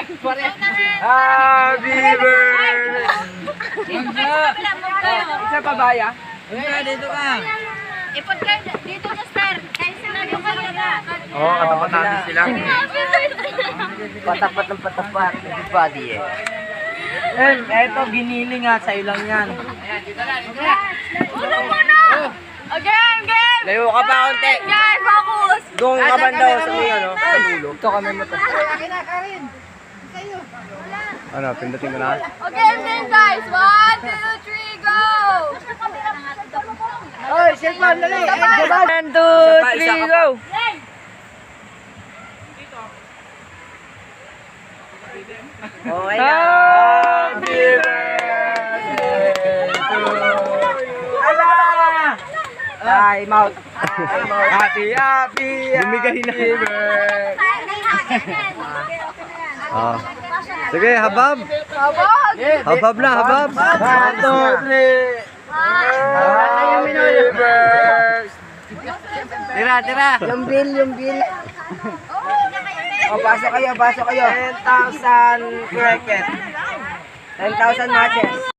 Happy birthday! Isa pa ba ya? Dito ka. Ipot kayo dito na star. Kahit sinabi ko na. Oo, katapat natin sila. Patapat ng patapat. Everybody eh. Eto, ginili nga. Sa'yo lang yan. Ulo mo na! Again, game! Layo ka pa konti. Guys, focus! Doon ka banda sa mga ano? Sa dulo. Ito kami mo to. Ano, pindutin ko na? Again, game guys! 1, 2, 3, go! Oy, cellphone, dali. 1, 2, 3, go! Okay na. Happy birthday to Time out. Happy birthday. Ah. Sige, habab. Sabog! Habab na, habab. 1, 2, 3. Happy birthday. Tira. Yung bill. O, pasok kayo. 10,000 cricket. 10,000 matches.